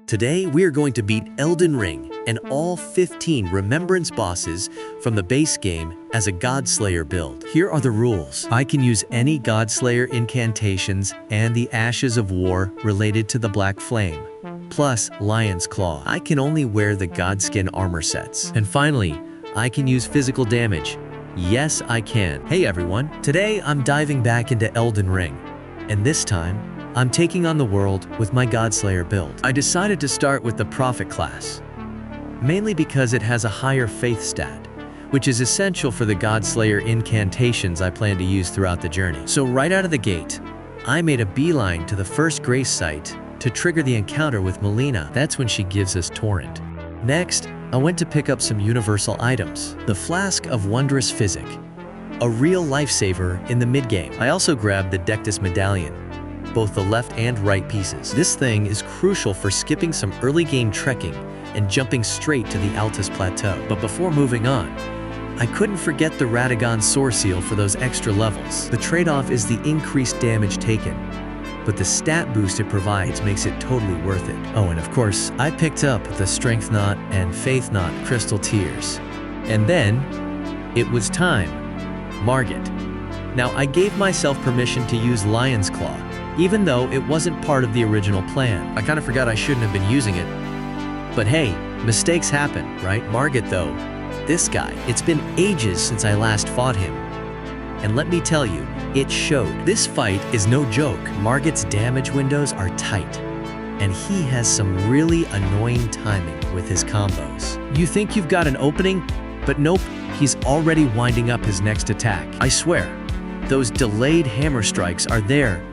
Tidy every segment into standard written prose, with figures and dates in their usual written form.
Today, we are going to beat Elden Ring and all 15 Remembrance bosses from the base game as a Godslayer build. Here are the rules. I can use any Godslayer incantations and the Ashes of War related to the Black Flame, plus Lion's Claw. I can only wear the Godskin armor sets. And finally, I can use physical damage. Yes, I can. Hey everyone, today I'm diving back into Elden Ring, and this time, I'm taking on the world with my Godslayer build. I decided to start with the Prophet class, mainly because it has a higher faith stat, which is essential for the Godslayer incantations I plan to use throughout the journey. So right out of the gate, I made a beeline to the first grace site to trigger the encounter with Melina. That's when she gives us Torrent. Next, I went to pick up some universal items. The Flask of Wondrous Physic, a real lifesaver in the mid-game. I also grabbed the Dectus Medallion, both the left and right pieces. This thing is crucial for skipping some early game trekking and jumping straight to the Altus Plateau. But before moving on, I couldn't forget the Radagon Soreseal for those extra levels. The trade-off is the increased damage taken, but the stat boost it provides makes it totally worth it. Oh, and of course, I picked up the Strength Knot and Faith Knot Crystal Tears. And then, it was time. Margit. Now, I gave myself permission to use Lion's Claw, even though it wasn't part of the original plan. I kind of forgot I shouldn't have been using it. But hey, mistakes happen, right? Margit though, this guy, it's been ages since I last fought him. And let me tell you, it showed. This fight is no joke. Margit's damage windows are tight, and he has some really annoying timing with his combos. You think you've got an opening, but nope, he's already winding up his next attack. I swear, those delayed hammer strikes are there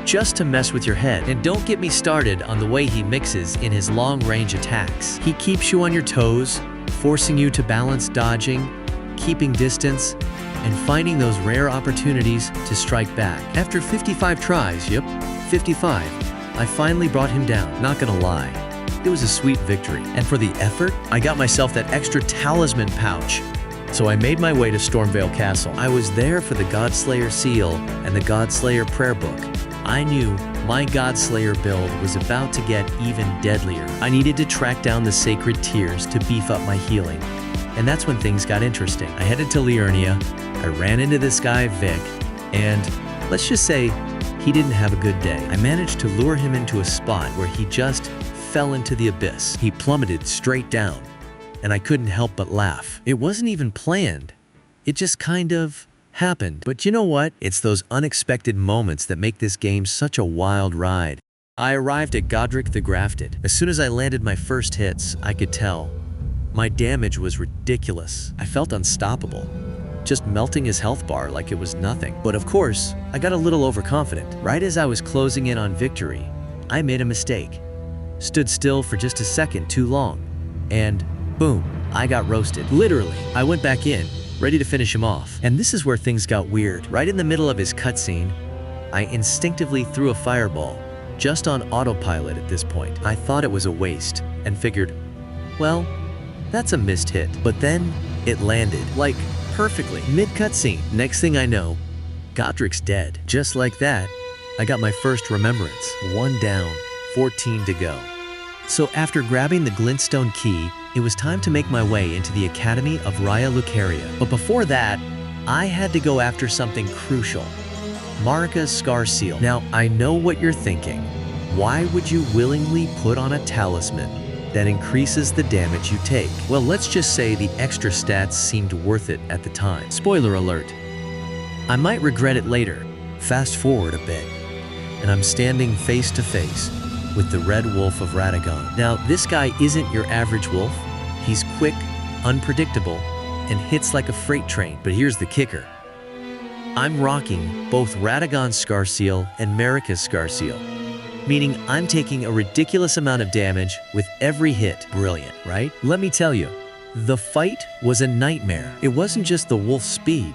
just to mess with your head. And don't get me started on the way he mixes in his long-range attacks. He keeps you on your toes, forcing you to balance dodging, keeping distance, and finding those rare opportunities to strike back. After 55 tries, yep, 55, I finally brought him down. Not gonna lie, it was a sweet victory. And for the effort, I got myself that extra talisman pouch. So I made my way to Stormveil Castle. I was there for the Godslayer Seal and the Godslayer Prayer Book. I knew my Godslayer build was about to get even deadlier. I needed to track down the Sacred Tears to beef up my healing. And that's when things got interesting. I headed to Liurnia, I ran into this guy Vic, and let's just say he didn't have a good day. I managed to lure him into a spot where he just fell into the abyss. He plummeted straight down, and I couldn't help but laugh. It wasn't even planned. It just kind of happened. But you know what? It's those unexpected moments that make this game such a wild ride. I arrived at Godrick the Grafted. As soon as I landed my first hits, I could tell my damage was ridiculous. I felt unstoppable, just melting his health bar like it was nothing. But of course, I got a little overconfident. Right as I was closing in on victory, I made a mistake. Stood still for just a second too long, and boom, I got roasted. Literally, I went back in, ready to finish him off. And this is where things got weird. Right in the middle of his cutscene, I instinctively threw a fireball, just on autopilot at this point. I thought it was a waste, and figured, well, that's a missed hit. But then, it landed, like, perfectly. Mid-cutscene. Next thing I know, Godrick's dead. Just like that, I got my first remembrance. 1 down, 14 to go. So after grabbing the Glintstone key, it was time to make my way into the Academy of Raya Lucaria. But before that, I had to go after something crucial. Marika's Scar Seal. Now, I know what you're thinking. Why would you willingly put on a talisman that increases the damage you take? Well, let's just say the extra stats seemed worth it at the time. Spoiler alert. I might regret it later. Fast forward a bit, and I'm standing face to face with the Red Wolf of Radagon. Now, this guy isn't your average wolf. He's quick, unpredictable, and hits like a freight train. But here's the kicker. I'm rocking both Radagon's Scar Seal and Marika's Scar Seal, meaning I'm taking a ridiculous amount of damage with every hit. Brilliant, right? Let me tell you, the fight was a nightmare. It wasn't just the wolf's speed.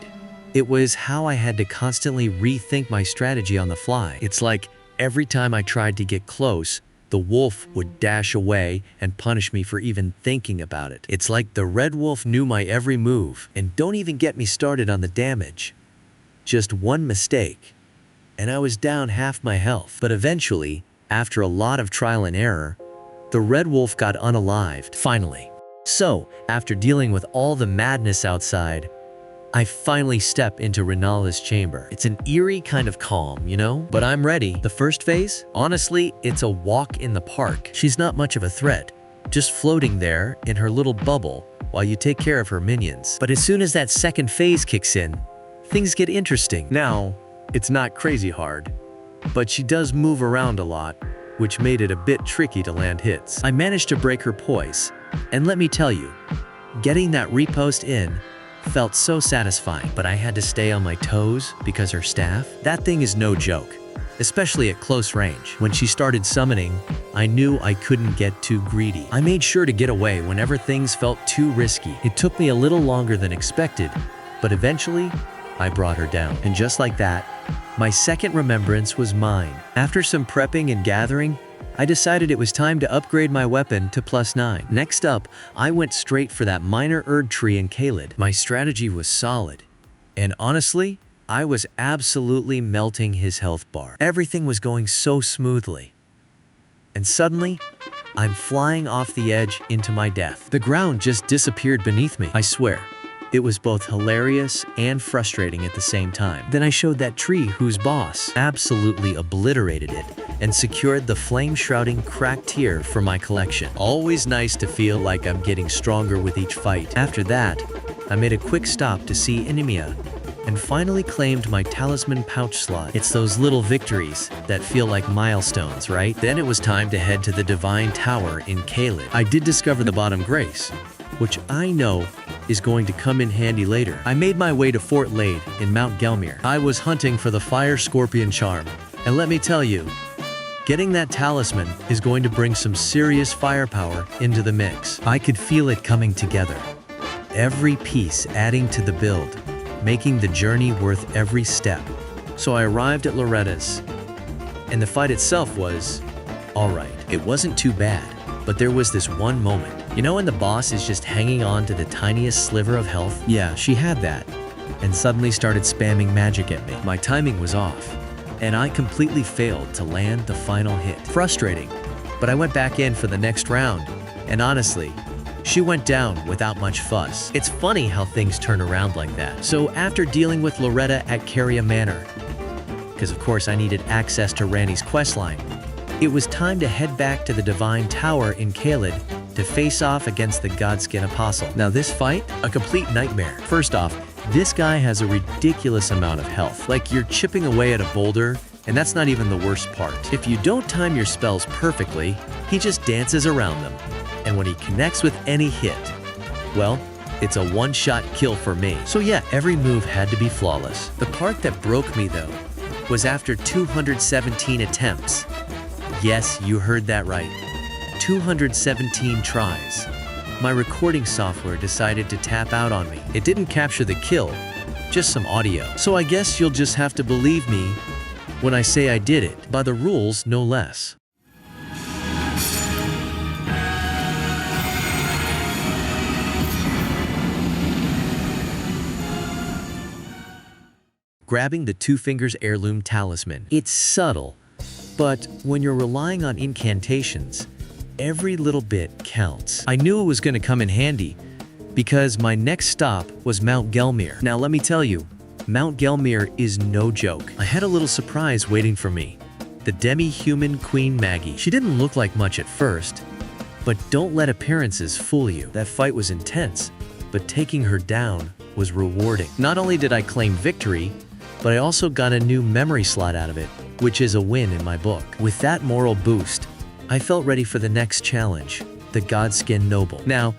It was how I had to constantly rethink my strategy on the fly. It's like every time I tried to get close, the wolf would dash away and punish me for even thinking about it. It's like the Red Wolf knew my every move. And don't even get me started on the damage. Just one mistake, and I was down half my health. But eventually, after a lot of trial and error, the red wolf got unalived, finally. So, after dealing with all the madness outside, I finally step into Renala's chamber. It's an eerie kind of calm, you know? But I'm ready. The first phase? Honestly, it's a walk in the park. She's not much of a threat, just floating there in her little bubble while you take care of her minions. But as soon as that second phase kicks in, things get interesting. Now, it's not crazy hard, but she does move around a lot, which made it a bit tricky to land hits. I managed to break her poise, and let me tell you, getting that riposte in felt so satisfying, but I had to stay on my toes because her staff, that thing is no joke, especially at close range. When she started summoning, I knew I couldn't get too greedy. I made sure to get away whenever things felt too risky. It took me a little longer than expected, but eventually, I brought her down. And just like that, my second remembrance was mine. After some prepping and gathering, I decided it was time to upgrade my weapon to +9. Next up, I went straight for that minor Erd tree in Caelid. My strategy was solid, and honestly, I was absolutely melting his health bar. Everything was going so smoothly. And suddenly, I'm flying off the edge into my death. The ground just disappeared beneath me. I swear, it was both hilarious and frustrating at the same time. Then I showed that tree whose boss absolutely obliterated it and secured the flame-shrouding cracked tear for my collection. Always nice to feel like I'm getting stronger with each fight. After that, I made a quick stop to see Inimia and finally claimed my talisman pouch slot. It's those little victories that feel like milestones, right? Then it was time to head to the Divine Tower in Caelid. I did discover the Bottom Grace, which I know is going to come in handy later. I made my way to Fort Lade in Mount Gelmir. I was hunting for the Fire Scorpion charm, and let me tell you, getting that talisman is going to bring some serious firepower into the mix. I could feel it coming together. Every piece adding to the build, making the journey worth every step. So I arrived at Loretta's, and the fight itself was alright. It wasn't too bad, but there was this one moment. You know when the boss is just hanging on to the tiniest sliver of health? Yeah, she had that, and suddenly started spamming magic at me. My timing was off, and I completely failed to land the final hit. Frustrating, but I went back in for the next round, and honestly, she went down without much fuss. It's funny how things turn around like that. So after dealing with Loretta at Caria Manor, because of course I needed access to Ranni's questline, it was time to head back to the Divine Tower in Caelid to face off against the Godskin Apostle. Now this fight, a complete nightmare. First off, this guy has a ridiculous amount of health. Like you're chipping away at a boulder, and that's not even the worst part. If you don't time your spells perfectly, he just dances around them. And when he connects with any hit, well, it's a one-shot kill for me. So yeah, every move had to be flawless. The part that broke me though, was after 217 attempts. Yes, you heard that right. 217 tries. My recording software decided to tap out on me. It didn't capture the kill, just some audio. So I guess you'll just have to believe me when I say I did it, by the rules no less. Grabbing the Two Fingers Heirloom Talisman. It's subtle, but when you're relying on incantations, every little bit counts. I knew it was going to come in handy because my next stop was Mount Gelmir. Now let me tell you, Mount Gelmir is no joke. I had a little surprise waiting for me. The demi-human Queen Maggie. She didn't look like much at first, but don't let appearances fool you. That fight was intense, but taking her down was rewarding. Not only did I claim victory, but I also got a new memory slot out of it, which is a win in my book. With that moral boost, I felt ready for the next challenge, the Godskin Noble. Now,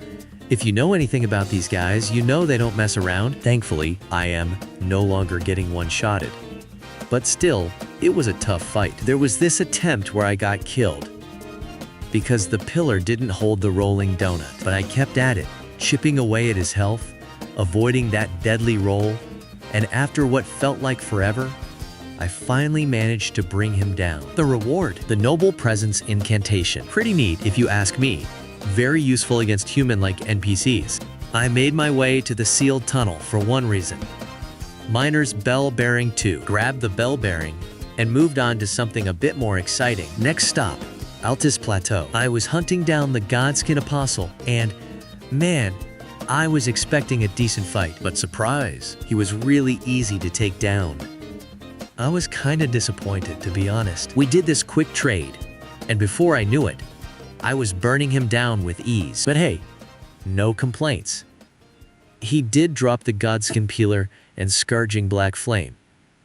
if you know anything about these guys, you know they don't mess around. Thankfully, I am no longer getting one-shotted. But still, it was a tough fight. There was this attempt where I got killed because the pillar didn't hold the rolling donut, but I kept at it, chipping away at his health, avoiding that deadly roll, and after what felt like forever, I finally managed to bring him down. The reward, the Noble Presence Incantation. Pretty neat if you ask me. Very useful against human-like NPCs. I made my way to the sealed tunnel for one reason. Miner's Bell Bearing 2. Grabbed the bell bearing and moved on to something a bit more exciting. Next stop, Altus Plateau. I was hunting down the Godskin Apostle, and man, I was expecting a decent fight, but surprise, he was really easy to take down. I was kinda disappointed, to be honest. We did this quick trade, and before I knew it, I was burning him down with ease. But hey, no complaints. He did drop the Godskin Peeler and Scourging Black Flame,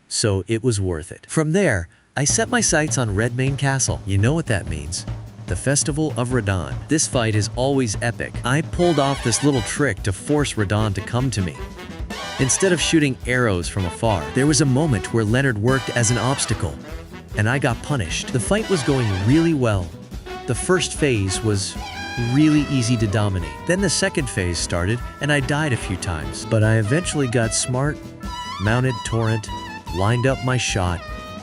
so it was worth it. From there, I set my sights on Redmane Castle. You know what that means. The Festival of Radahn. This fight is always epic. I pulled off this little trick to force Radahn to come to me. Instead of shooting arrows from afar, there was a moment where Leonard worked as an obstacle, and I got punished. The fight was going really well. The first phase was really easy to dominate. Then the second phase started, and I died a few times. But I eventually got smart, mounted Torrent, lined up my shot,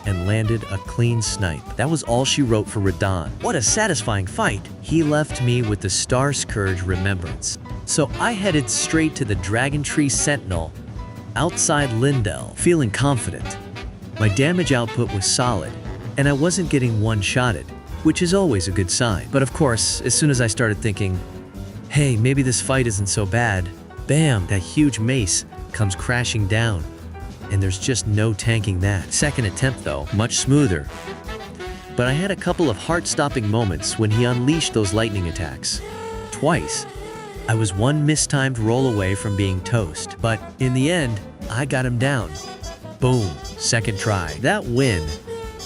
and landed a clean snipe. That was all she wrote for Radahn. What a satisfying fight! He left me with the Star Scourge Remembrance. So I headed straight to the Dragon Tree Sentinel outside Lindell, feeling confident. My damage output was solid, and I wasn't getting one-shotted, which is always a good sign. But of course, as soon as I started thinking, hey, maybe this fight isn't so bad, bam, that huge mace comes crashing down. And there's just no tanking that. Second attempt though, much smoother. But I had a couple of heart-stopping moments when he unleashed those lightning attacks. Twice. I was one mistimed roll away from being toast, but in the end, I got him down. Boom, second try. That win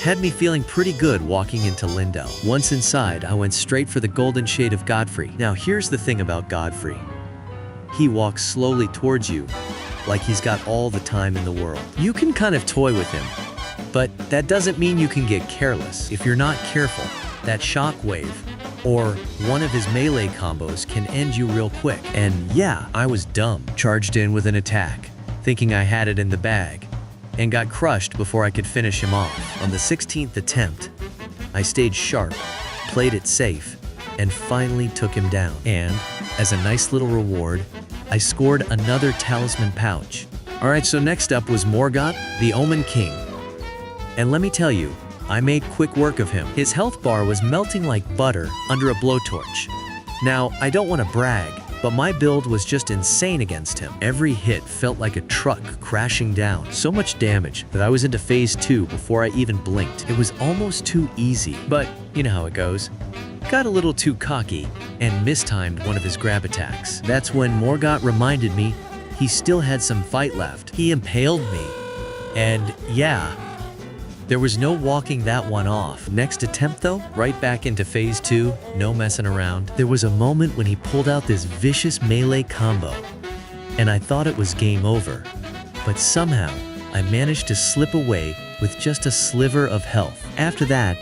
had me feeling pretty good walking into Lindell. Once inside, I went straight for the Golden Shade of Godfrey. Now here's the thing about Godfrey. He walks slowly towards you, like he's got all the time in the world. You can kind of toy with him, but that doesn't mean you can get careless. If you're not careful, that shockwave or one of his melee combos can end you real quick. And yeah, I was dumb. Charged in with an attack, thinking I had it in the bag, and got crushed before I could finish him off. On the 16th attempt, I stayed sharp, played it safe, and finally took him down. And as a nice little reward, I scored another talisman pouch. Alright, so next up was Morgott, the Omen King. And let me tell you, I made quick work of him. His health bar was melting like butter under a blowtorch. Now, I don't want to brag, but my build was just insane against him. Every hit felt like a truck crashing down. So much damage that I was into phase 2 before I even blinked. It was almost too easy, but you know how it goes. Got a little too cocky and mistimed one of his grab attacks. That's when Morgott reminded me he still had some fight left. He impaled me, and yeah, there was no walking that one off. Next attempt though, right back into phase 2, no messing around. There was a moment when he pulled out this vicious melee combo, and I thought it was game over. But somehow, I managed to slip away with just a sliver of health. After that,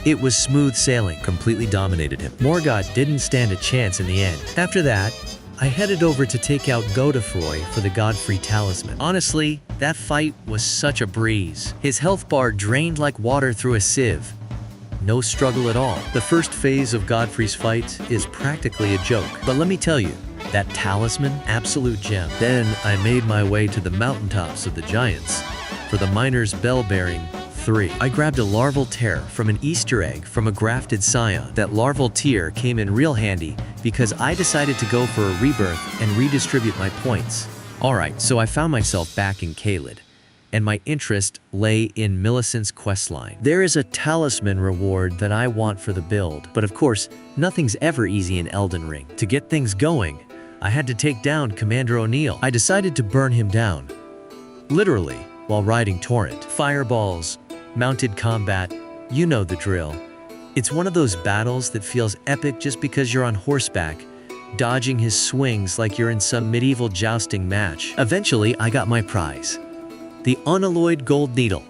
it was smooth sailing, completely dominated him. Morgott didn't stand a chance in the end. After that, I headed over to take out Godefroy for the Godfrey Talisman. Honestly, that fight was such a breeze. His health bar drained like water through a sieve. No struggle at all. The first phase of Godfrey's fight is practically a joke. But let me tell you, that talisman, absolute gem. Then I made my way to the mountaintops of the Giants for the Miner's Bell-bearing 3. I grabbed a larval tear from an Easter egg from a grafted scion. That larval tear came in real handy because I decided to go for a rebirth and redistribute my points. Alright, so I found myself back in Caelid, and my interest lay in Millicent's questline. There is a talisman reward that I want for the build, but of course, nothing's ever easy in Elden Ring. To get things going, I had to take down Commander O'Neill. I decided to burn him down, literally, while riding Torrent. Fireballs, mounted combat, you know the drill. It's one of those battles that feels epic just because you're on horseback, dodging his swings like you're in some medieval jousting match. Eventually, I got my prize, the unalloyed gold needle,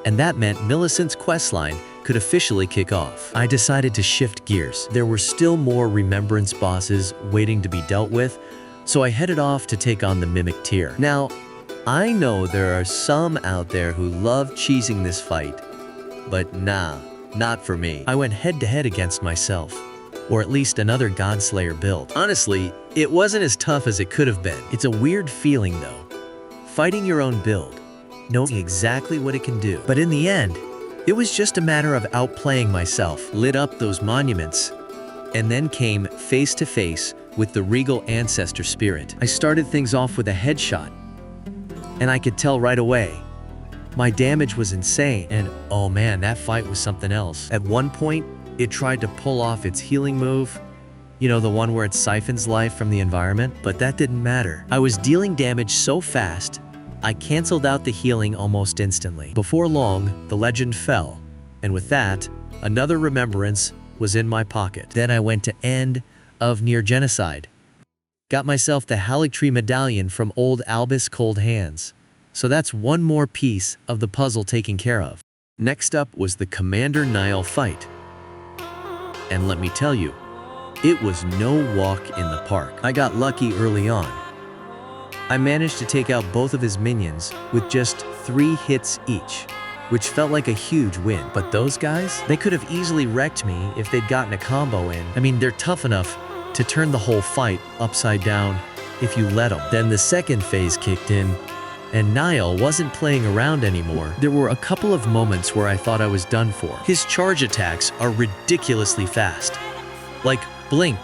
and that meant Millicent's questline could officially kick off. I decided to shift gears. There were still more Remembrance bosses waiting to be dealt with, so I headed off to take on the Mimic Tier. Now, I know there are some out there who love cheesing this fight, but nah, not for me. I went head-to-head against myself, or at least another Godslayer build. Honestly, it wasn't as tough as it could have been. It's a weird feeling though, fighting your own build, knowing exactly what it can do. But in the end, It was just a matter of outplaying myself, lit up those monuments, and then came face to face with the regal ancestor spirit. I started things off with a headshot, and I could tell right away. My damage was insane, and oh man, that fight was something else. At one point, it tried to pull off its healing move, you know, the one where it siphons life from the environment, but that didn't matter. I was dealing damage so fast, I canceled out the healing almost instantly. Before long, the legend fell, and with that, another remembrance was in my pocket. Then I went to End of Near Genocide. Got myself the Haligtree medallion from old Albus Cold Hands. So that's one more piece of the puzzle taken care of. Next up was the Commander Nile fight. And let me tell you, it was no walk in the park. I got lucky early on. I managed to take out both of his minions with just 3 hits each, which felt like a huge win. But those guys, they could have easily wrecked me if they'd gotten a combo in. I mean, they're tough enough to turn the whole fight upside down if you let them. Then the second phase kicked in, and Nile wasn't playing around anymore. There were a couple of moments where I thought I was done for. His charge attacks are ridiculously fast. Like, blink,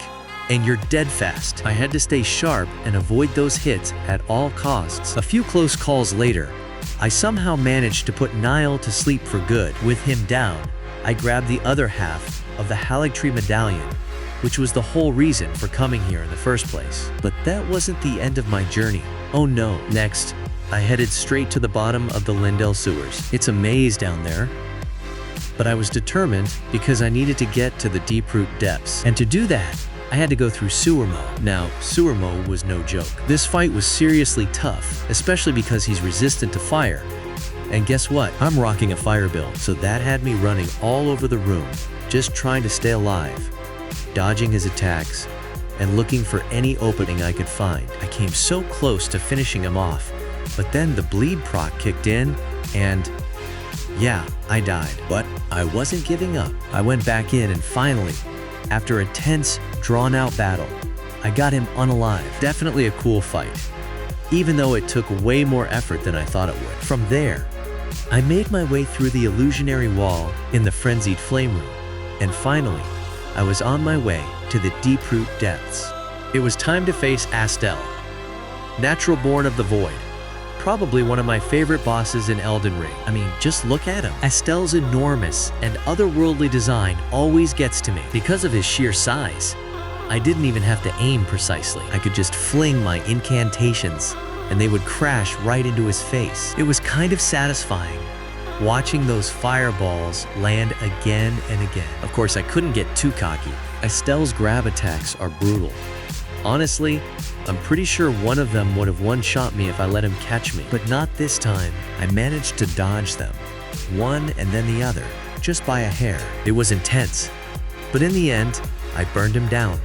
and you're dead fast. I had to stay sharp and avoid those hits at all costs. A few close calls later, I somehow managed to put Nile to sleep for good. With him down, I grabbed the other half of the Haligtree medallion, which was the whole reason for coming here in the first place. But that wasn't the end of my journey. Oh no. Next, I headed straight to the bottom of the Leyndell sewers. It's a maze down there, but I was determined because I needed to get to the Deeproot depths. And to do that, I had to go through Sewermo. Now, Sewermo was no joke. This fight was seriously tough, especially because he's resistant to fire. And guess what? I'm rocking a fire build, so that had me running all over the room, just trying to stay alive, dodging his attacks, and looking for any opening I could find. I came so close to finishing him off, but then the bleed proc kicked in, and yeah, I died. But I wasn't giving up. I went back in, and finally, after a tense, drawn-out battle, I got him unalive. Definitely a cool fight, even though it took way more effort than I thought it would. From there, I made my way through the illusionary wall in the Frenzied Flame Room, and finally, I was on my way to the Deeproot depths. It was time to face Astel, Natural Born of the Void. Probably one of my favorite bosses in Elden Ring. I mean, just look at him. Astel's enormous and otherworldly design always gets to me. Because of his sheer size, I didn't even have to aim precisely. I could just fling my incantations and they would crash right into his face. It was kind of satisfying watching those fireballs land again and again. Of course, I couldn't get too cocky. Astel's grab attacks are brutal. Honestly, I'm pretty sure one of them would have one-shot me if I let him catch me. But not this time. I managed to dodge them, one and then the other, just by a hair. It was intense. But in the end, I burned him down,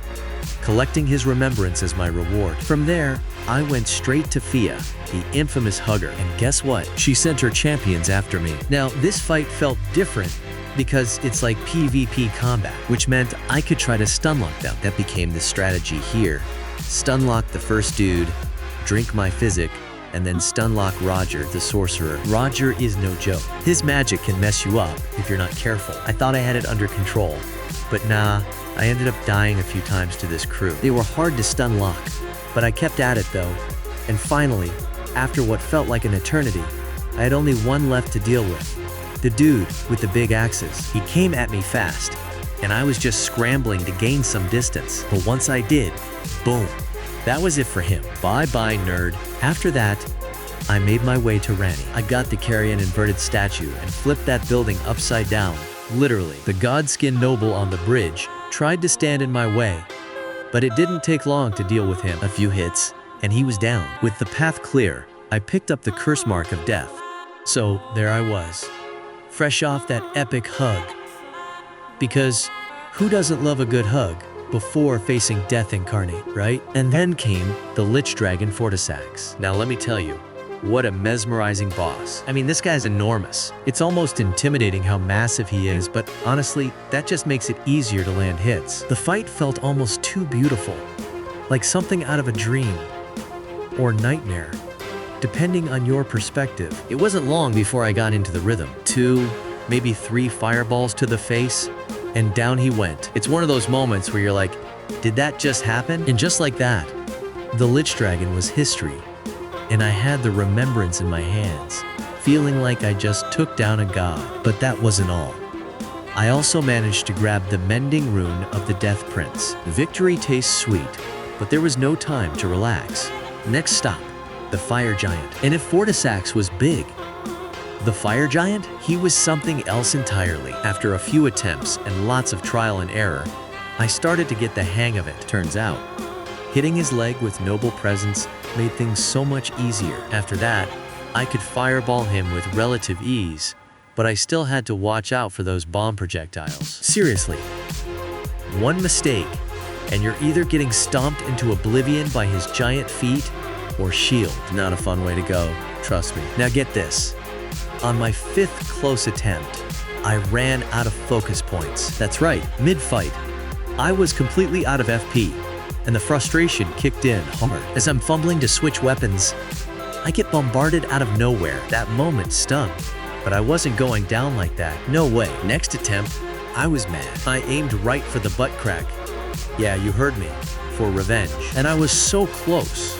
collecting his remembrance as my reward. From there, I went straight to Fia, the infamous hugger. And guess what? She sent her champions after me. Now, this fight felt different because it's like PvP combat, which meant I could try to stunlock them. That became the strategy here. Stunlock the first dude, drink my physic, and then stunlock Roger, the sorcerer. Roger is no joke. His magic can mess you up if you're not careful. I thought I had it under control, but nah, I ended up dying a few times to this crew. They were hard to stunlock, but I kept at it though, and finally, after what felt like an eternity, I had only one left to deal with. The dude with the big axes. He came at me fast, and I was just scrambling to gain some distance. But once I did, boom, that was it for him. Bye-bye, nerd. After that, I made my way to Ranni. I got to carry an inverted statue and flipped that building upside down, literally. The Godskin noble on the bridge tried to stand in my way, but it didn't take long to deal with him. A few hits, and he was down. With the path clear, I picked up the curse mark of death. So there I was, fresh off that epic hug. Because who doesn't love a good hug before facing death incarnate, right? And then came the Lich Dragon Fortisax. Now let me tell you, what a mesmerizing boss. I mean, this guy's enormous. It's almost intimidating how massive he is, but honestly, that just makes it easier to land hits. The fight felt almost too beautiful, like something out of a dream or nightmare, depending on your perspective. It wasn't long before I got into the rhythm. 2, maybe 3 fireballs to the face, and down he went. It's one of those moments where you're like, did that just happen? And just like that, the Lich Dragon was history, and I had the remembrance in my hands, feeling like I just took down a god. But that wasn't all. I also managed to grab the Mending Rune of the Death Prince. Victory tastes sweet, but there was no time to relax. Next stop, the Fire Giant. And if Fortisax was big, the Fire Giant, he was something else entirely. After a few attempts and lots of trial and error, I started to get the hang of it. Turns out, hitting his leg with Noble Presence made things so much easier. After that, I could fireball him with relative ease, but I still had to watch out for those bomb projectiles. Seriously, one mistake, and you're either getting stomped into oblivion by his giant feet or shield. Not a fun way to go, trust me. Now get this. On my 5th close attempt, I ran out of focus points. That's right, mid-fight, I was completely out of FP, and the frustration kicked in hard. As I'm fumbling to switch weapons, I get bombarded out of nowhere. That moment stung, but I wasn't going down like that. No way. Next attempt, I was mad. I aimed right for the butt crack. Yeah, you heard me, for revenge. And I was so close.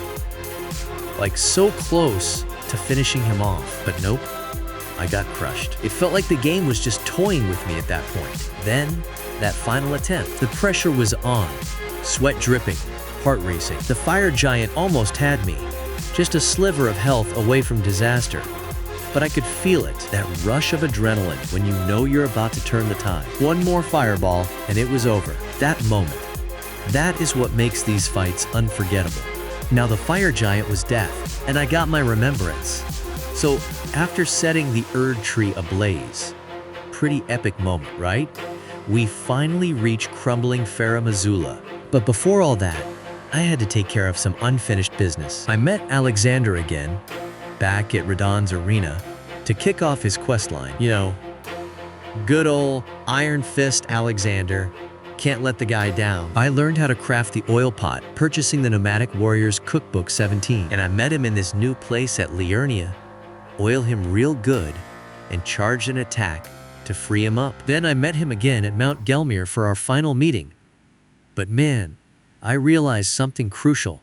Like so close to finishing him off, but nope. I got crushed. It felt like the game was just toying with me at that point. Then, that final attempt. The pressure was on. Sweat dripping, heart racing. The Fire Giant almost had me. Just a sliver of health away from disaster. But I could feel it, that rush of adrenaline when you know you're about to turn the tide. One more fireball, and it was over. That moment. That is what makes these fights unforgettable. Now the Fire Giant was death, and I got my remembrance. So, after setting the Erd Tree ablaze, pretty epic moment, right? We finally reach crumbling Farum Azula. But before all that, I had to take care of some unfinished business. I met Alexander again, back at Radahn's arena, to kick off his questline. You know, good old Iron Fist Alexander. Can't let the guy down. I learned how to craft the oil pot, purchasing the Nomadic Warriors Cookbook 17. And I met him in this new place at Liurnia, oil him real good, and charged an attack to free him up. Then I met him again at Mount Gelmir for our final meeting. But man, I realized something crucial.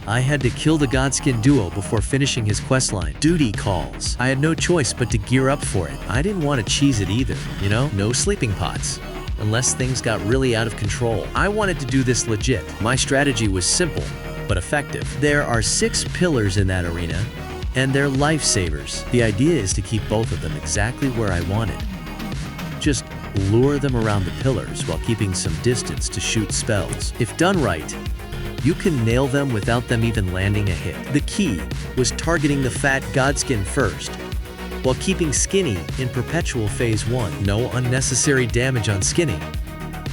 I had to kill the Godskin duo before finishing his questline. Duty calls. I had no choice but to gear up for it. I didn't want to cheese it either, you know? No sleeping pots, unless things got really out of control. I wanted to do this legit. My strategy was simple, but effective. There are 6 pillars in that arena, and they're lifesavers. The idea is to keep both of them exactly where I wanted. Just lure them around the pillars while keeping some distance to shoot spells. If done right, you can nail them without them even landing a hit. The key was targeting the fat Godskin first, while keeping Skinny in perpetual phase 1. No unnecessary damage on Skinny.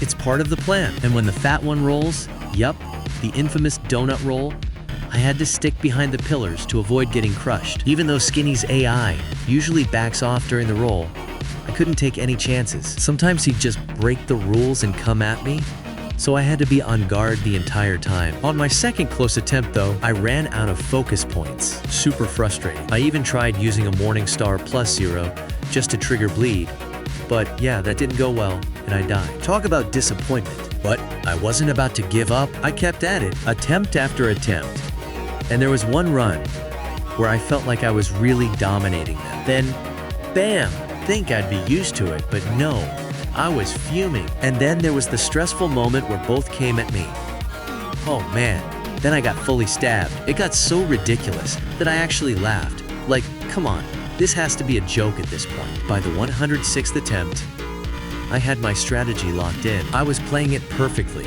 It's part of the plan. And when the fat one rolls, yup, the infamous donut roll, I had to stick behind the pillars to avoid getting crushed. Even though Skinny's AI usually backs off during the roll, I couldn't take any chances. Sometimes he'd just break the rules and come at me, so I had to be on guard the entire time. On my second close attempt though, I ran out of focus points. Super frustrating. I even tried using a Morningstar +0 just to trigger bleed, but yeah, that didn't go well, and I died. Talk about disappointment. But I wasn't about to give up. I kept at it, attempt after attempt. And there was one run where I felt like I was really dominating them. Then, bam! Think I'd be used to it, but no, I was fuming. And then there was the stressful moment where both came at me. Oh man, then I got fully stabbed. It got so ridiculous that I actually laughed. Like, come on, this has to be a joke at this point. By the 106th attempt, I had my strategy locked in. I was playing it perfectly.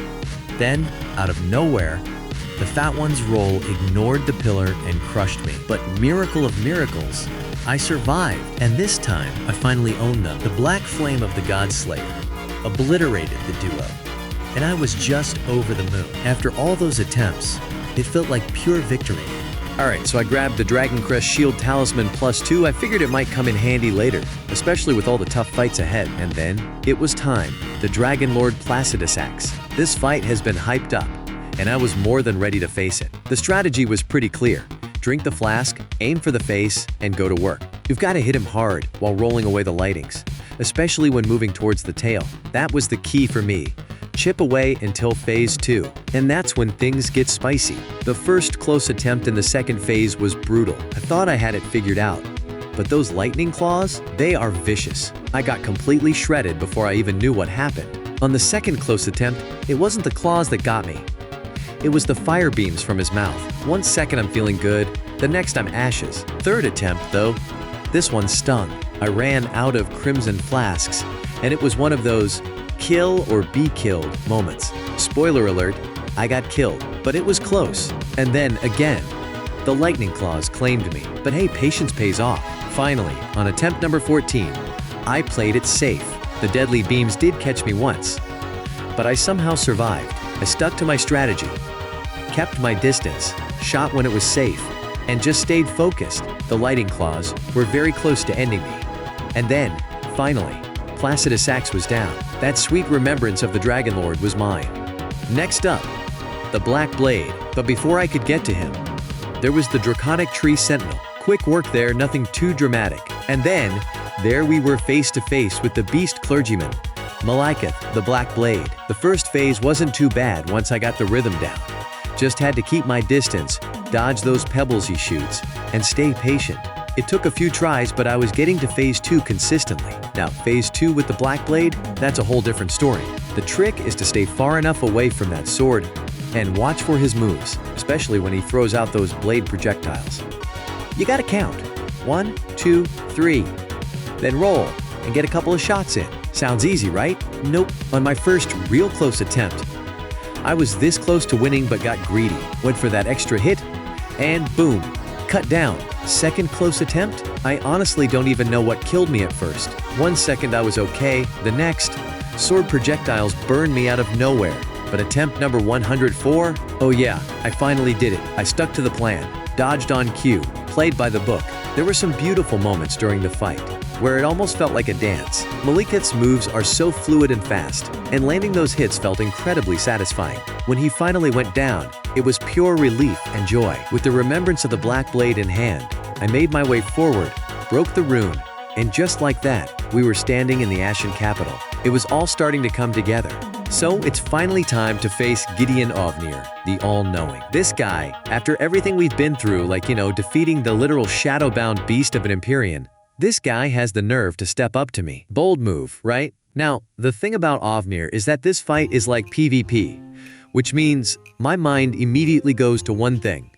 Then, out of nowhere, the fat one's roll ignored the pillar and crushed me. But miracle of miracles, I survived, and this time, I finally owned them. The black flame of the Godslayer obliterated the duo, and I was just over the moon. After all those attempts, it felt like pure victory. Alright, so I grabbed the Dragon Crest Shield Talisman +2. I figured it might come in handy later, especially with all the tough fights ahead. And then, it was time. The Dragon Lord Placidus Axe. This fight has been hyped up, and I was more than ready to face it. The strategy was pretty clear. Drink the flask, aim for the face, and go to work. You've got to hit him hard while rolling away the lightings. especially when moving towards the tail. That was the key for me. Chip away until phase 2. And that's when things get spicy. The first close attempt in the second phase was brutal. I thought I had it figured out. But those lightning claws, they are vicious. I got completely shredded before I even knew what happened. On the second close attempt, it wasn't the claws that got me. It was the fire beams from his mouth. 1 second I'm feeling good, the next I'm ashes. Third attempt, though, this one stung. I ran out of crimson flasks, and it was one of those kill or be killed moments. Spoiler alert, I got killed, but it was close. And then again, the lightning claws claimed me. But hey, patience pays off. Finally, on attempt number 14, I played it safe. The deadly beams did catch me once, but I somehow survived. I stuck to my strategy, kept my distance, shot when it was safe, and just stayed focused. The lightning claws were very close to ending me. And then, finally, Placidus Axe was down. That sweet remembrance of the Dragon Lord was mine. Next up, the Black Blade. But before I could get to him, there was the Draconic Tree Sentinel. Quick work there, nothing too dramatic. And then, there we were face to face with the Beast Clergyman, Malekith, the Black Blade. The first phase wasn't too bad once I got the rhythm down. Just had to keep my distance, dodge those pebbles he shoots, and stay patient. It took a few tries, but I was getting to phase 2 consistently. Now, phase 2 with the Black Blade, that's a whole different story. The trick is to stay far enough away from that sword and watch for his moves, especially when he throws out those blade projectiles. You gotta count. 1, 2, 3. Then roll and get a couple of shots in. Sounds easy, right? Nope. On my first real close attempt, I was this close to winning but got greedy. Went for that extra hit, and boom, cut down. Second close attempt? I honestly don't even know what killed me at first. 1 second I was okay, the next, sword projectiles burned me out of nowhere. But attempt number 104? Oh yeah, I finally did it. I stuck to the plan, dodged on cue, played by the book. There were some beautiful moments during the fight, where it almost felt like a dance. Malekith's moves are so fluid and fast, and landing those hits felt incredibly satisfying. When he finally went down, it was pure relief and joy. With the remembrance of the Black Blade in hand, I made my way forward, broke the rune, and just like that, we were standing in the Ashen Capital. It was all starting to come together. So it's finally time to face Gideon Ofnir, the All-Knowing. This guy, after everything we've been through, like, defeating the literal shadow-bound beast of an Empyrean, this guy has the nerve to step up to me. Bold move, right? Now, the thing about Ofnir is that this fight is like PvP, which means my mind immediately goes to one thing: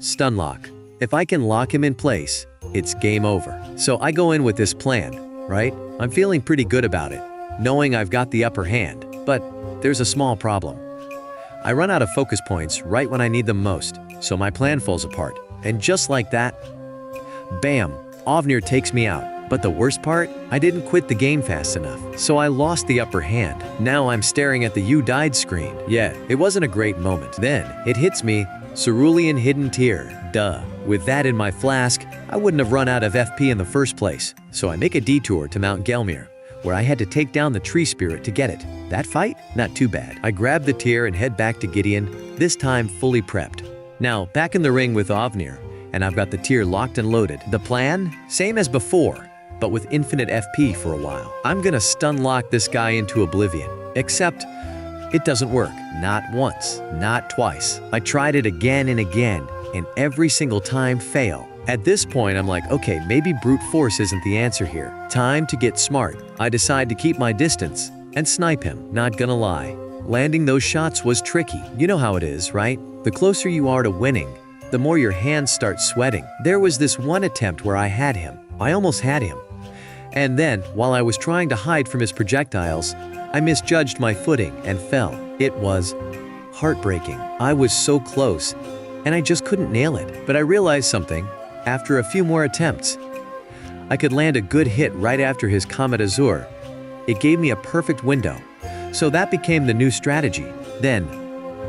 stun lock. If I can lock him in place, it's game over. So I go in with this plan, right? I'm feeling pretty good about it, knowing I've got the upper hand. But there's a small problem. I run out of focus points right when I need them most, so my plan falls apart. And just like that, bam, Ofnir takes me out. But the worst part, I didn't quit the game fast enough, so I lost the upper hand. Now I'm staring at the "You died" screen. Yeah, it wasn't a great moment. Then, it hits me, Cerulean Hidden Tear, duh. With that in my flask, I wouldn't have run out of FP in the first place. So I make a detour to Mount Gelmir, where I had to take down the tree spirit to get it. That fight? Not too bad. I grab the tear and head back to Gideon, this time fully prepped. Now, back in the ring with Ofnir, and I've got the tear locked and loaded. The plan? Same as before, but with infinite FP for a while. I'm gonna stun lock this guy into oblivion. Except, it doesn't work. Not once, not twice. I tried it again and again, and every single time fail. At this point, I'm like, okay, maybe brute force isn't the answer here. Time to get smart. I decide to keep my distance and snipe him. Not gonna lie, landing those shots was tricky. You know how it is, right? The closer you are to winning, the more your hands start sweating. There was this one attempt where I had him. I almost had him. And then, while I was trying to hide from his projectiles, I misjudged my footing and fell. It was heartbreaking. I was so close, and I just couldn't nail it. But I realized something. After a few more attempts, I could land a good hit right after his Comet Azur. It gave me a perfect window. So that became the new strategy. Then,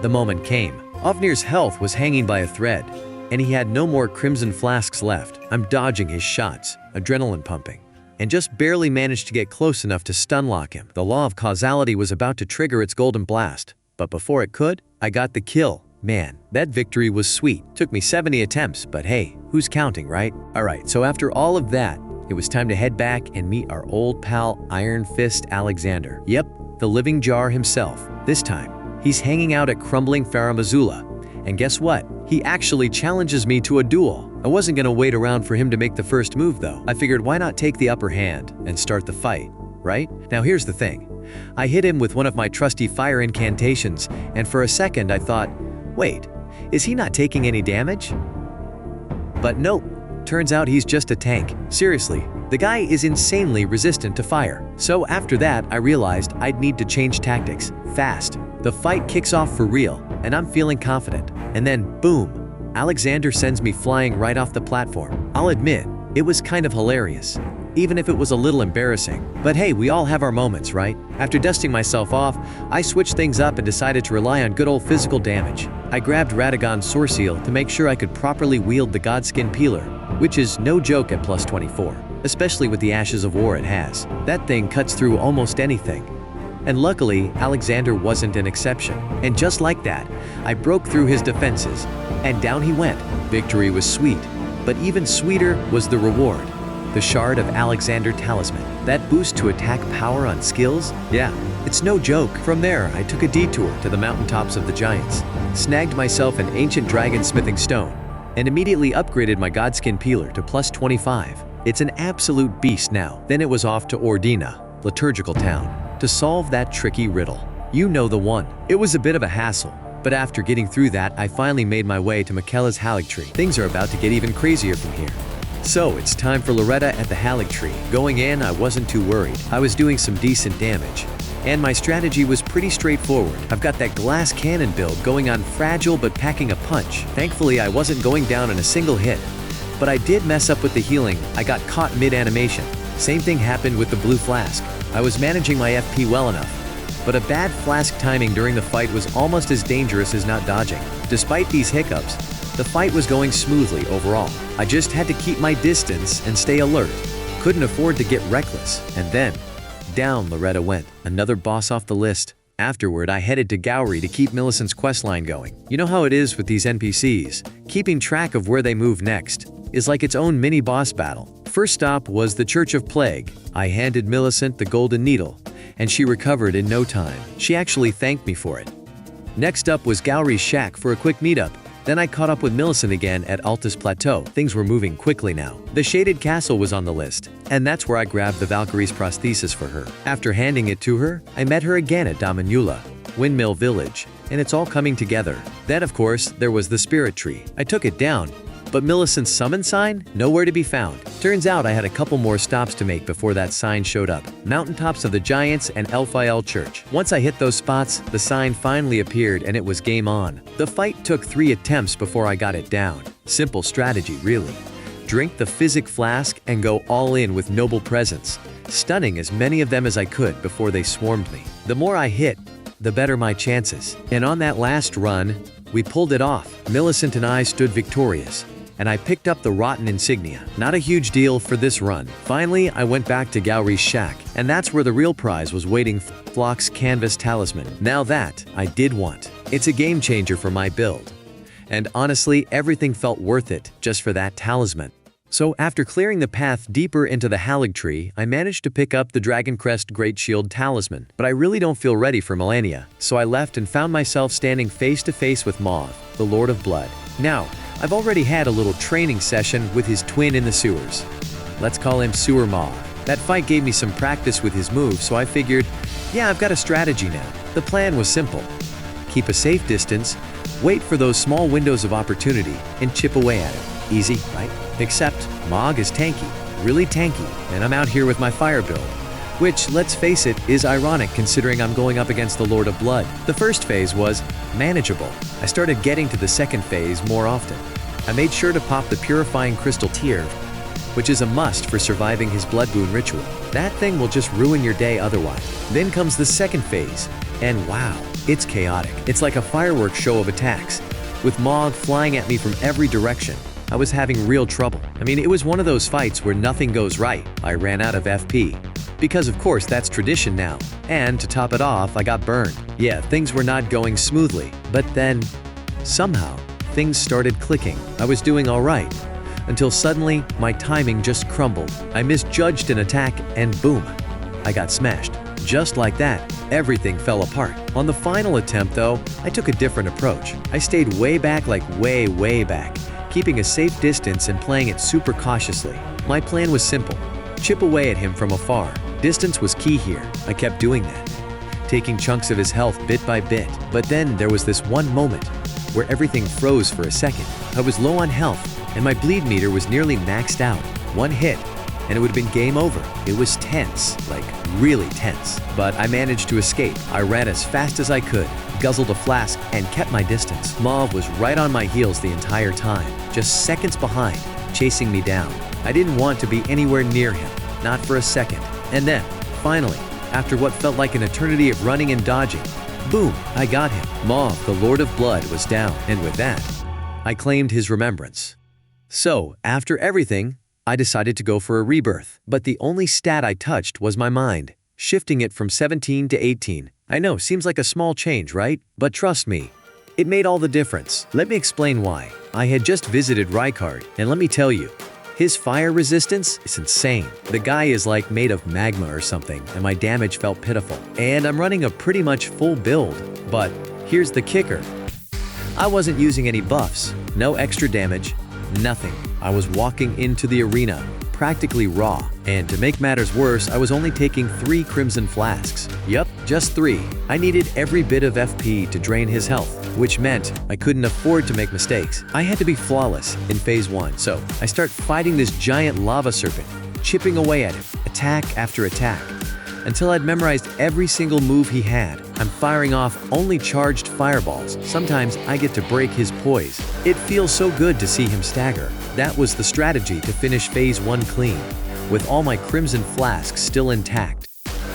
the moment came. Ofnir's health was hanging by a thread, and he had no more crimson flasks left. I'm dodging his shots, adrenaline pumping, and just barely managed to get close enough to stun lock him. The law of causality was about to trigger its golden blast, but before it could, I got the kill. Man, that victory was sweet. Took me 70 attempts, but hey, who's counting, right? Alright, so after all of that, It was time to head back and meet our old pal Iron Fist Alexander. Yep, the living jar himself. This time, he's hanging out at crumbling Farum Azula. And guess what? He actually challenges me to a duel. I wasn't gonna wait around for him to make the first move though. I figured why not take the upper hand and start the fight, right? Now here's the thing. I hit him with one of my trusty fire incantations, and for a second I thought, wait, is he not taking any damage? But nope, turns out he's just a tank. Seriously, the guy is insanely resistant to fire. So after that, I realized I'd need to change tactics, fast. The fight kicks off for real, and I'm feeling confident. And then, boom, Alexander sends me flying right off the platform. I'll admit, it was kind of hilarious, even if it was a little embarrassing. But hey, we all have our moments, right? After dusting myself off, I switched things up and decided to rely on good old physical damage. I grabbed Radagon's Soreseal to make sure I could properly wield the Godskin Peeler, which is no joke at plus 24, especially with the Ashes of War it has. That thing cuts through almost anything. And luckily, Alexander wasn't an exception. And just like that, I broke through his defenses, and down he went. Victory was sweet, but even sweeter was the reward. The Shard of Alexander Talisman. That boost to attack power on skills? Yeah, it's no joke. From there, I took a detour to the mountaintops of the Giants, snagged myself an ancient dragon smithing stone, and immediately upgraded my Godskin Peeler to plus 25. It's an absolute beast now. Then it was off to Ordina, Liturgical Town, to solve that tricky riddle. You know the one. It was a bit of a hassle, but after getting through that, I finally made my way to Miquella's Haligtree. Things are about to get even crazier from here. So it's time for Loretta at the Haligtree. Going in, I wasn't too worried. I was doing some decent damage, and my strategy was pretty straightforward. I've got that glass cannon build going on fragile but packing a punch. Thankfully, I wasn't going down in a single hit, but I did mess up with the healing. I got caught mid-animation. Same thing happened with the blue flask. I was managing my FP well enough, but a bad flask timing during the fight was almost as dangerous as not dodging. Despite these hiccups, the fight was going smoothly overall. I just had to keep my distance and stay alert. Couldn't afford to get reckless. And then, down Loretta went. Another boss off the list. Afterward, I headed to Gowry to keep Millicent's questline going. You know how it is with these NPCs. Keeping track of where they move next is like its own mini-boss battle. First stop was the Church of Plague. I handed Millicent the Golden Needle, and she recovered in no time. She actually thanked me for it. Next up was Gowry's shack for a quick meetup. Then I caught up with Millicent again at Altus Plateau. Things were moving quickly now. The Shaded Castle was on the list, and that's where I grabbed the Valkyrie's prosthesis for her. After handing it to her, I met her again at Damanula, Windmill Village, and it's all coming together. Then, of course, there was the Spirit Tree. I took it down, but Millicent's summon sign? Nowhere to be found. Turns out I had a couple more stops to make before that sign showed up. Mountaintops of the Giants and Elphael Church. Once I hit those spots, the sign finally appeared and it was game on. The fight took 3 attempts before I got it down. Simple strategy, really. Drink the Physic Flask and go all in with Noble Presence, stunning as many of them as I could before they swarmed me. The more I hit, the better my chances. And on that last run, we pulled it off. Millicent and I stood victorious, and I picked up the Rotten Insignia. Not a huge deal for this run. Finally, I went back to Gowry's shack, and that's where the real prize was waiting, Flock's Canvas Talisman. Now that, I did want. It's a game changer for my build. And honestly, everything felt worth it just for that talisman. So after clearing the path deeper into the Haligtree, I managed to pick up the Dragoncrest Great Shield Talisman. But I really don't feel ready for Malenia, so I left and found myself standing face to face with Mauve, the Lord of Blood. Now, I've already had a little training session with his twin in the sewers. Let's call him Sewer Mauve. That fight gave me some practice with his moves, so I figured, yeah, I've got a strategy now. The plan was simple. Keep a safe distance, wait for those small windows of opportunity, and chip away at it. Easy, right? Except, Mog is tanky, really tanky, and I'm out here with my fire build. Which, let's face it, is ironic considering I'm going up against the Lord of Blood. The first phase was manageable. I started getting to the second phase more often. I made sure to pop the Purifying Crystal Tear, which is a must for surviving his Blood Boon ritual. That thing will just ruin your day otherwise. Then comes the second phase, and wow, it's chaotic. It's like a fireworks show of attacks, with Mog flying at me from every direction. I was having real trouble. I mean, it was one of those fights where nothing goes right. I ran out of FP. Because of course that's tradition now. And to top it off, I got burned. Yeah, things were not going smoothly. But then, somehow, things started clicking. I was doing alright. until suddenly my timing just crumbled. I misjudged an attack and boom, I got smashed. Just like that, everything fell apart. On the final attempt though, I took a different approach. I stayed way back, like way back, keeping a safe distance and playing it super cautiously. My plan was simple: chip away at him from afar. Distance was key here. I kept doing that, taking chunks of his health bit by bit. But then there was this one moment where everything froze for a second. I was low on health and my bleed meter was nearly maxed out. One hit and it would have been game over. It was tense, like really tense. But I managed to escape. I ran as fast as I could, guzzled a flask, and kept my distance. Mauve was right on my heels the entire time, just seconds behind, chasing me down. I didn't want to be anywhere near him, not for a second. And then, finally, after what felt like an eternity of running and dodging, boom, I got him. Mauve, the Lord of Blood, was down, and with that, I claimed his remembrance. So, after everything, I decided to go for a rebirth. But the only stat I touched was my mind, shifting it from 17 to 18. I know, seems like a small change, right? But trust me, it made all the difference. Let me explain why. I had just visited Rykard, and let me tell you, his fire resistance is insane. The guy is like made of magma or something, and my damage felt pitiful. And I'm running a pretty much full build. But here's the kicker. I wasn't using any buffs, no extra damage, nothing. I was walking into the arena, practically raw. And to make matters worse, I was only taking 3 Crimson Flasks. Yup, just 3. I needed every bit of FP to drain his health, which meant I couldn't afford to make mistakes. I had to be flawless in Phase 1, so I start fighting this giant lava serpent, chipping away at him, attack after attack, until I'd memorized every single move he had. I'm firing off only charged fireballs. Sometimes I get to break his poise. It feels so good to see him stagger. That was the strategy to finish Phase 1 clean, with all my Crimson Flasks still intact.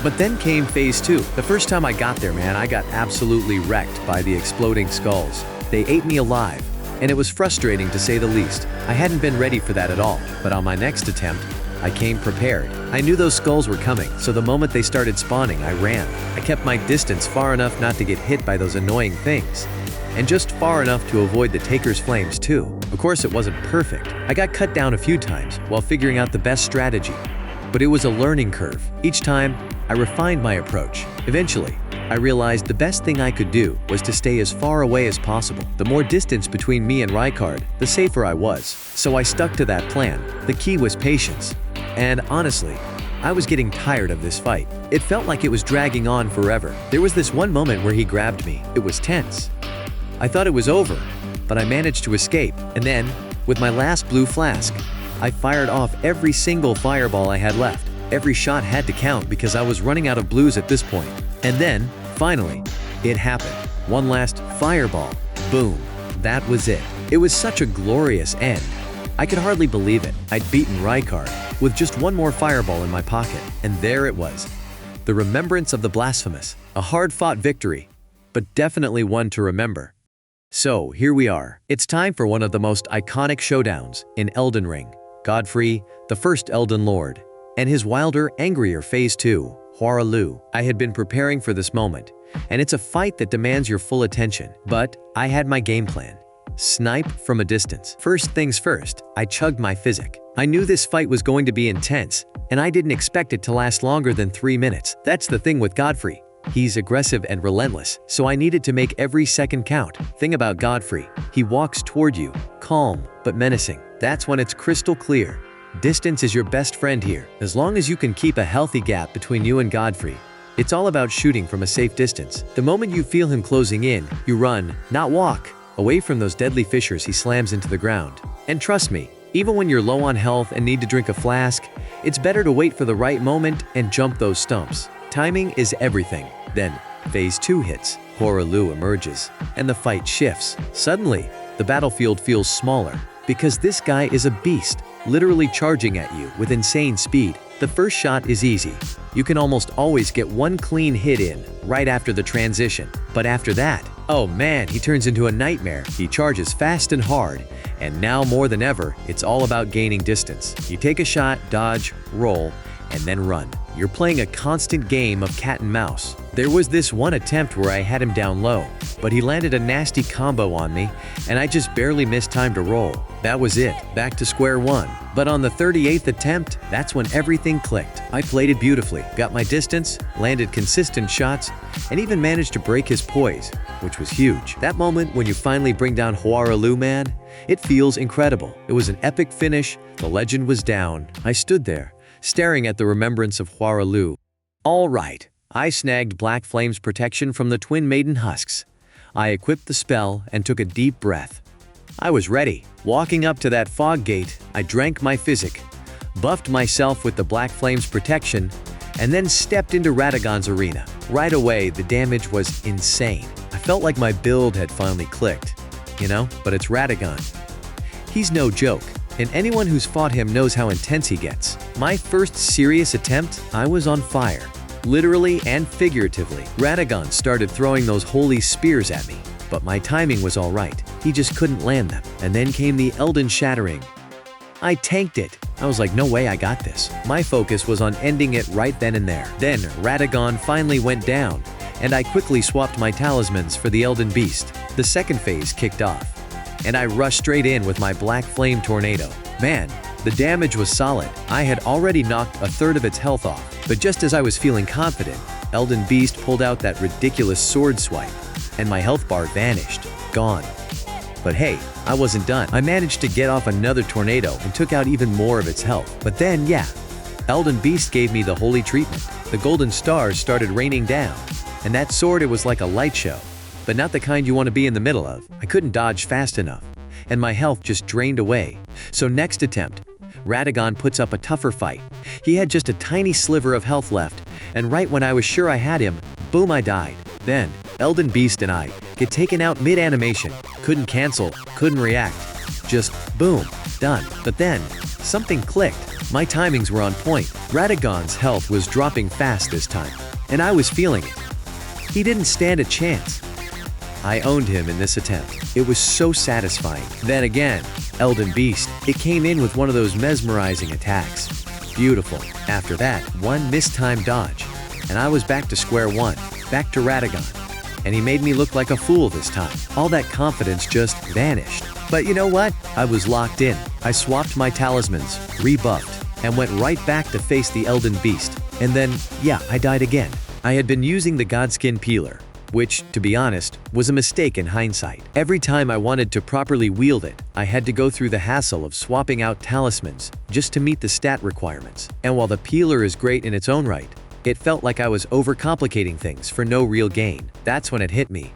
But then came Phase 2. The first time I got there, man, I got absolutely wrecked by the exploding skulls. They ate me alive, and it was frustrating to say the least. I hadn't been ready for that at all, but on my next attempt, I came prepared. I knew those skulls were coming, so the moment they started spawning, I ran. I kept my distance far enough not to get hit by those annoying things, and just far enough to avoid the Taker's flames too. Of course, it wasn't perfect. I got cut down a few times while figuring out the best strategy, but it was a learning curve. Each time, I refined my approach. Eventually, I realized the best thing I could do was to stay as far away as possible. The more distance between me and Rykard, the safer I was. So I stuck to that plan. The key was patience. And honestly, I was getting tired of this fight. It felt like it was dragging on forever. There was this one moment where he grabbed me. It was tense. I thought it was over, but I managed to escape. And then, with my last blue flask, I fired off every single fireball I had left. Every shot had to count because I was running out of blues at this point. And then, finally, it happened. One last fireball. Boom. That was it. It was such a glorious end. I could hardly believe it. I'd beaten Rykard with just one more fireball in my pocket. And there it was. The remembrance of the blasphemous. A hard-fought victory, but definitely one to remember. So, here we are. It's time for one of the most iconic showdowns in Elden Ring. Godfrey, the first Elden Lord, and his wilder, angrier Phase 2, Hoarah. I had been preparing for this moment, and it's a fight that demands your full attention. But I had my game plan. Snipe from a distance. First things first, I chugged my physic. I knew this fight was going to be intense, and I didn't expect it to last longer than 3 minutes. That's the thing with Godfrey. He's aggressive and relentless, so I needed to make every second count. Thing about Godfrey, he walks toward you, calm but menacing. That's when it's crystal clear. Distance is your best friend here. As long as you can keep a healthy gap between you and Godfrey, it's all about shooting from a safe distance. The moment you feel him closing in, you run, not walk, away from those deadly fissures he slams into the ground. And trust me, even when you're low on health and need to drink a flask, it's better to wait for the right moment and jump those stumps. Timing is everything. Then, Phase 2 hits, Hoarah emerges, and the fight shifts. Suddenly, the battlefield feels smaller, because this guy is a beast, literally charging at you with insane speed. The first shot is easy. You can almost always get one clean hit in right after the transition. But after that, oh man, he turns into a nightmare. He charges fast and hard, and now more than ever, it's all about gaining distance. You take a shot, dodge, roll, and then run. You're playing a constant game of cat and mouse. There was this one attempt where I had him down low, but he landed a nasty combo on me, and I just barely missed time to roll. That was it, back to square one. But on the 38th attempt, that's when everything clicked. I played it beautifully, got my distance, landed consistent shots, and even managed to break his poise, which was huge. That moment when you finally bring down Huaralu, man, it feels incredible. It was an epic finish, the legend was down. I stood there, staring at the remembrance of Huaralu. All right, I snagged Black Flame's protection from the Twin Maiden Husks. I equipped the spell and took a deep breath. I was ready. Walking up to that fog gate, I drank my physic, buffed myself with the Black Flame's protection, and then stepped into Radagon's arena. Right away, the damage was insane. I felt like my build had finally clicked. But it's Radagon. He's no joke, and anyone who's fought him knows how intense he gets. My first serious attempt, I was on fire. Literally and figuratively, Radagon started throwing those holy spears at me, but my timing was all right. He just couldn't land them. And then came the Elden Shattering. I tanked it. I was like, no way, I got this. My focus was on ending it right then and there. Then Radagon finally went down, and I quickly swapped my talismans for the Elden Beast. The second phase kicked off, and I rushed straight in with my Black Flame Tornado. Man, the damage was solid. I had already knocked a third of its health off, but just as I was feeling confident, Elden Beast pulled out that ridiculous sword swipe, and my health bar vanished, gone. But hey, I wasn't done. I managed to get off another tornado and took out even more of its health. But then, Elden Beast gave me the holy treatment. The golden stars started raining down, and that sword, it was like a light show, but not the kind you want to be in the middle of. I couldn't dodge fast enough, and my health just drained away. So next attempt, Radagon puts up a tougher fight. He had just a tiny sliver of health left, and right when I was sure I had him, boom, I died. Then, Elden Beast and I get taken out mid-animation. Couldn't cancel, couldn't react. Just boom, done. But then, something clicked. My timings were on point. Radagon's health was dropping fast this time, and I was feeling it. He didn't stand a chance. I owned him in this attempt. It was so satisfying. Then again, Elden Beast, it came in with one of those mesmerizing attacks. Beautiful. After that, one mistimed dodge, and I was back to square one, back to Radagon. And he made me look like a fool this time. All that confidence just vanished. But you know what? I was locked in. I swapped my talismans, rebuffed, and went right back to face the Elden Beast. And then, I died again. I had been using the Godskin Peeler, which, to be honest, was a mistake in hindsight. Every time I wanted to properly wield it, I had to go through the hassle of swapping out talismans just to meet the stat requirements. And while the peeler is great in its own right, it felt like I was overcomplicating things for no real gain. That's when it hit me.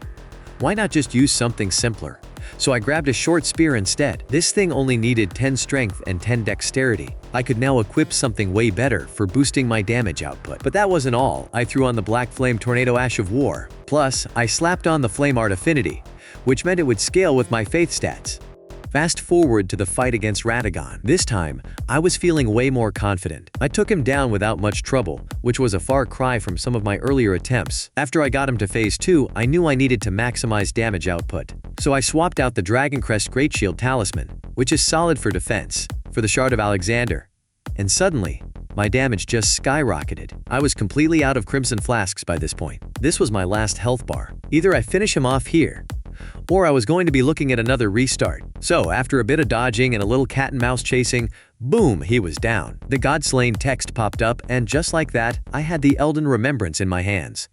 Why not just use something simpler? So I grabbed a short spear instead. This thing only needed 10 strength and 10 dexterity. I could now equip something way better for boosting my damage output. But that wasn't all. I threw on the Black Flame Tornado Ash of War. Plus, I slapped on the Flame Art Affinity, which meant it would scale with my faith stats. Fast forward to the fight against Radagon. This time, I was feeling way more confident. I took him down without much trouble, which was a far cry from some of my earlier attempts. After I got him to phase 2, I knew I needed to maximize damage output. So I swapped out the Dragon Crest Great Shield Talisman, which is solid for defense, for the Shard of Alexander. And suddenly, my damage just skyrocketed. I was completely out of Crimson Flasks by this point. This was my last health bar. Either I finish him off here, or I was going to be looking at another restart. So after a bit of dodging and a little cat and mouse chasing, boom, he was down. The Godslain text popped up, and just like that, I had the Elden Remembrance in my hands.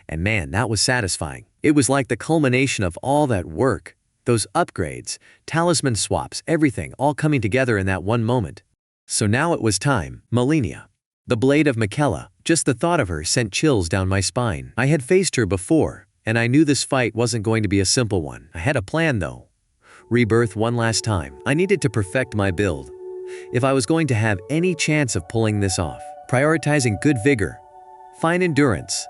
And man, that was satisfying. It was like the culmination of all that work. Those upgrades, talisman swaps, everything all coming together in that one moment. So now it was time. Malenia, the Blade of Miquella. Just the thought of her sent chills down my spine. I had faced her before, and I knew this fight wasn't going to be a simple one. I had a plan though. Rebirth one last time. I needed to perfect my build if I was going to have any chance of pulling this off. Prioritizing good vigor, fine endurance,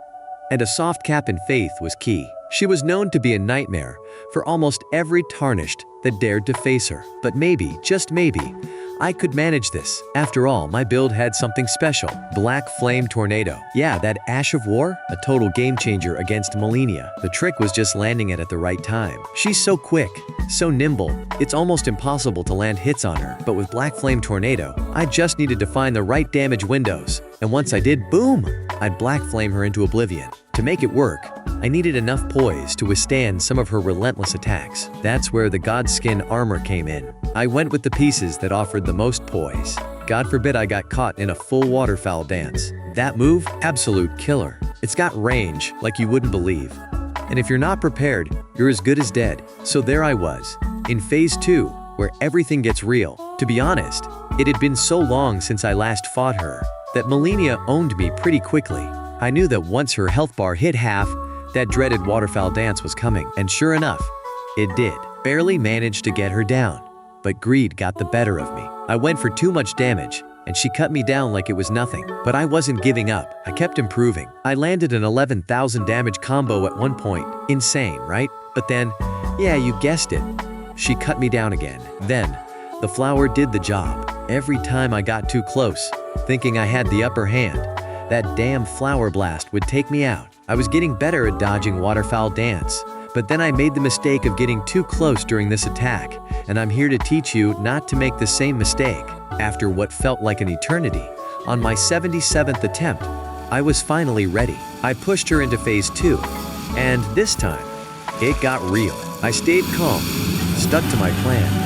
and a soft cap in faith was key. She was known to be a nightmare for almost every tarnished that dared to face her. But maybe, just maybe, I could manage this. After all, my build had something special. Black Flame Tornado. Yeah, that Ash of War? A total game changer against Malenia. The trick was just landing it at the right time. She's so quick, so nimble, it's almost impossible to land hits on her. But with Black Flame Tornado, I just needed to find the right damage windows. And once I did, boom! I'd Black Flame her into oblivion. To make it work, I needed enough poise to withstand some of her relentless attacks. That's where the Godskin armor came in. I went with the pieces that offered the most poise. God forbid I got caught in a full waterfowl dance. That move, absolute killer. It's got range like you wouldn't believe. And if you're not prepared, you're as good as dead. So there I was, in phase 2, where everything gets real. To be honest, it had been so long since I last fought her that Malenia owned me pretty quickly. I knew that once her health bar hit half, that dreaded waterfowl dance was coming, and sure enough, it did. Barely managed to get her down, but greed got the better of me. I went for too much damage, and she cut me down like it was nothing. But I wasn't giving up. I kept improving. I landed an 11,000 damage combo at one point. Insane, right? But then, yeah, you guessed it, she cut me down again. Then, the flower did the job. Every time I got too close, thinking I had the upper hand, that damn flower blast would take me out. I was getting better at dodging waterfowl dance, but then I made the mistake of getting too close during this attack, and I'm here to teach you not to make the same mistake. After what felt like an eternity, on my 77th attempt, I was finally ready. I pushed her into phase 2, and this time, it got real. I stayed calm, stuck to my plan.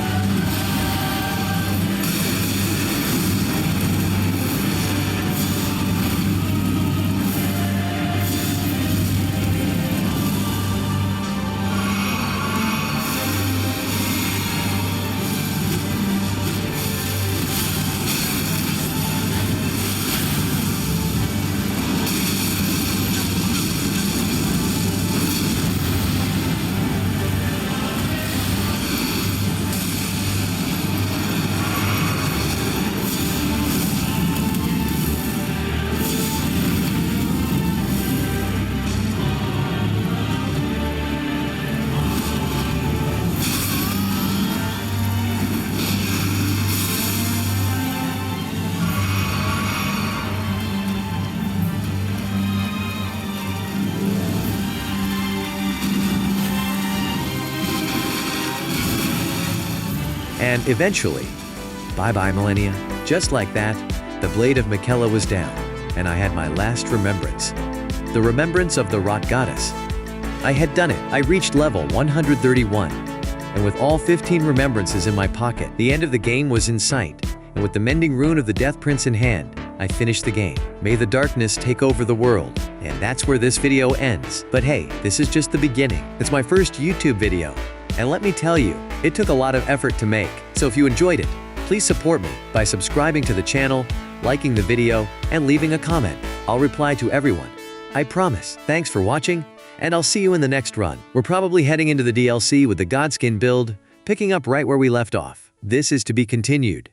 And eventually, bye-bye Malenia. Just like that, the blade of Miquella was down, and I had my last remembrance. The remembrance of the Rot Goddess. I had done it. I reached level 131, and with all 15 remembrances in my pocket, the end of the game was in sight, and with the mending rune of the Death Prince in hand, I finished the game. May the darkness take over the world, and that's where this video ends. But hey, this is just the beginning. It's my first YouTube video, and let me tell you, it took a lot of effort to make. So if you enjoyed it, please support me by subscribing to the channel, liking the video, and leaving a comment. I'll reply to everyone. I promise. Thanks for watching, and I'll see you in the next run. We're probably heading into the DLC with the Godskin build, picking up right where we left off. This is to be continued.